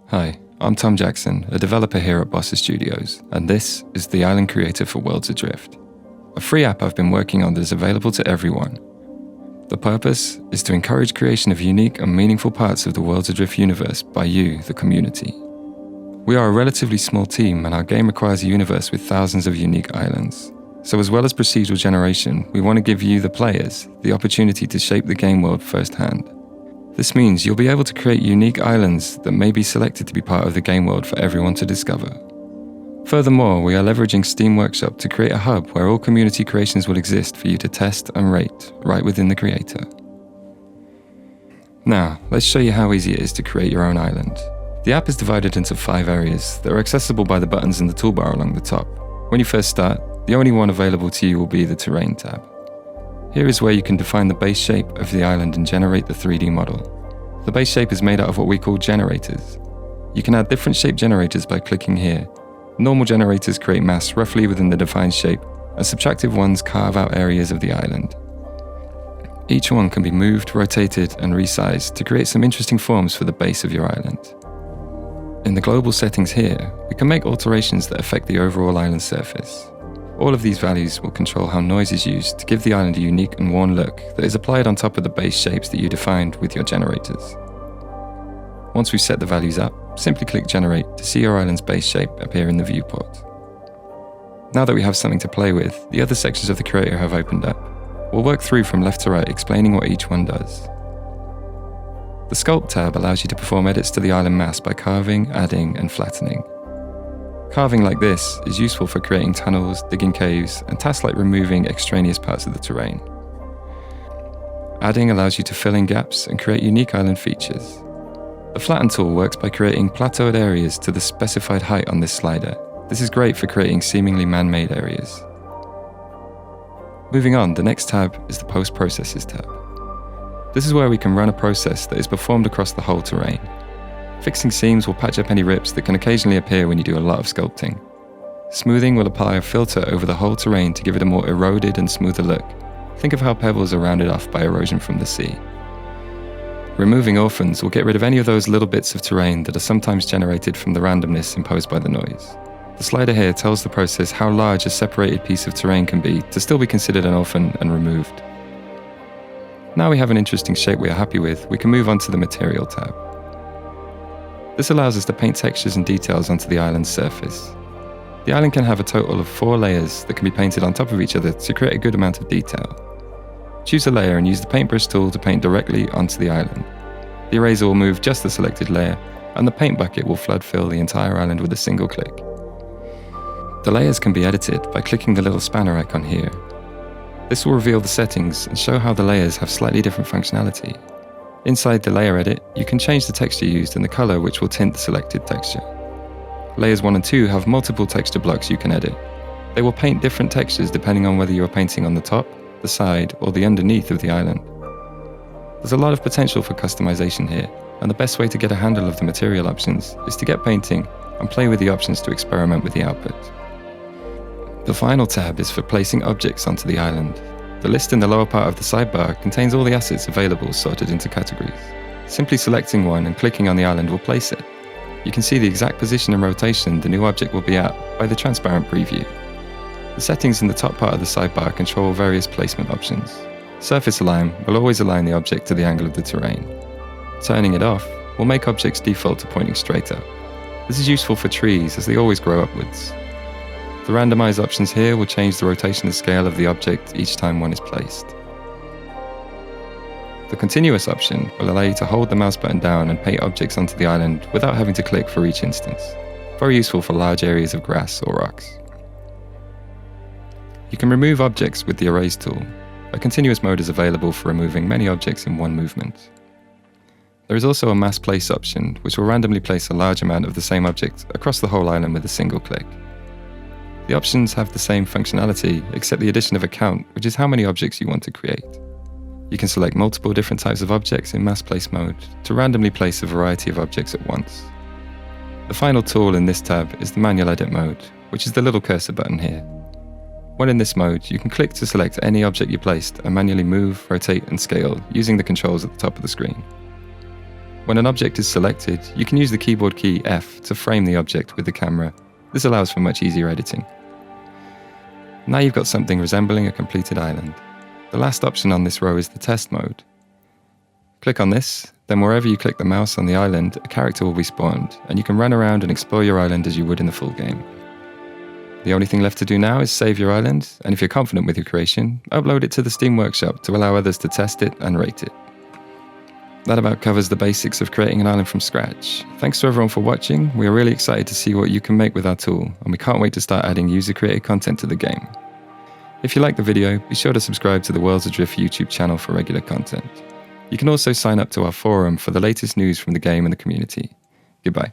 Hi, I'm Tom Jackson, a developer here at Bossa Studios, and this is the Island Creator for Worlds Adrift, a free app I've been working on that is available to everyone. The purpose is to encourage creation of unique and meaningful parts of the Worlds Adrift universe by you, the community. We are a relatively small team, and our game requires a universe with thousands of unique islands. So as well as procedural generation, we want to give you, the players, the opportunity to shape the game world firsthand. This means you'll be able to create unique islands that may be selected to be part of the game world for everyone to discover. Furthermore, we are leveraging Steam Workshop to create a hub where all community creations will exist for you to test and rate right within the creator. Now, let's show you how easy it is to create your own island. The app is divided into 5 areas that are accessible by the buttons in the toolbar along the top. When you first start, the only one available to you will be the Terrain tab. Here is where you can define the base shape of the island and generate the 3D model. The base shape is made out of what we call generators. You can add different shape generators by clicking here. Normal generators create mass roughly within the defined shape, and subtractive ones carve out areas of the island. Each one can be moved, rotated, and resized to create some interesting forms for the base of your island. In the global settings here, we can make alterations that affect the overall island surface. All of these values will control how noise is used to give the island a unique and worn look that is applied on top of the base shapes that you defined with your generators. Once we've set the values up, simply click Generate to see your island's base shape appear in the viewport. Now that we have something to play with, the other sections of the creator have opened up. We'll work through from left to right, explaining what each one does. The Sculpt tab allows you to perform edits to the island mass by carving, adding, and flattening. Carving like this is useful for creating tunnels, digging caves, and tasks like removing extraneous parts of the terrain. Adding allows you to fill in gaps and create unique island features. The Flatten tool works by creating plateaued areas to the specified height on this slider. This is great for creating seemingly man-made areas. Moving on, the next tab is the Post Processes tab. This is where we can run a process that is performed across the whole terrain. Fixing seams will patch up any rips that can occasionally appear when you do a lot of sculpting. Smoothing will apply a filter over the whole terrain to give it a more eroded and smoother look. Think of how pebbles are rounded off by erosion from the sea. Removing orphans will get rid of any of those little bits of terrain that are sometimes generated from the randomness imposed by the noise. The slider here tells the process how large a separated piece of terrain can be to still be considered an orphan and removed. Now we have an interesting shape we are happy with, we can move on to the Material tab. This allows us to paint textures and details onto the island's surface. The island can have a total of 4 layers that can be painted on top of each other to create a good amount of detail. Choose a layer and use the paintbrush tool to paint directly onto the island. The eraser will move just the selected layer, and the paint bucket will flood fill the entire island with a single click. The layers can be edited by clicking the little spanner icon here. This will reveal the settings and show how the layers have slightly different functionality. Inside the layer edit, you can change the texture used and the color which will tint the selected texture. Layers 1 and 2 have multiple texture blocks you can edit. They will paint different textures depending on whether you are painting on the top, the side, or the underneath of the island. There's a lot of potential for customization here, and the best way to get a handle of the material options is to get painting and play with the options to experiment with the output. The final tab is for placing objects onto the island. The list in the lower part of the sidebar contains all the assets available sorted into categories. Simply selecting one and clicking on the island will place it. You can see the exact position and rotation the new object will be at by the transparent preview. The settings in the top part of the sidebar control various placement options. Surface Align will always align the object to the angle of the terrain. Turning it off will make objects default to pointing straight up. This is useful for trees as they always grow upwards. The randomize options here will change the rotation and scale of the object each time one is placed. The continuous option will allow you to hold the mouse button down and paint objects onto the island without having to click for each instance. Very useful for large areas of grass or rocks. You can remove objects with the Erase tool. A continuous mode is available for removing many objects in one movement. There is also a Mass Place option, which will randomly place a large amount of the same object across the whole island with a single click. The options have the same functionality, except the addition of a count, which is how many objects you want to create. You can select multiple different types of objects in Mass Place mode to randomly place a variety of objects at once. The final tool in this tab is the Manual Edit mode, which is the little cursor button here. When in this mode, you can click to select any object you placed and manually move, rotate, and scale using the controls at the top of the screen. When an object is selected, you can use the keyboard key F to frame the object with the camera. This allows for much easier editing. Now you've got something resembling a completed island. The last option on this row is the test mode. Click on this, then wherever you click the mouse on the island, a character will be spawned, and you can run around and explore your island as you would in the full game. The only thing left to do now is save your island, and if you're confident with your creation, upload it to the Steam Workshop to allow others to test it and rate it. That about covers the basics of creating an island from scratch. Thanks to everyone for watching. We are really excited to see what you can make with our tool, and we can't wait to start adding user-created content to the game. If you like the video, be sure to subscribe to the Worlds Adrift YouTube channel for regular content. You can also sign up to our forum for the latest news from the game and the community. Goodbye.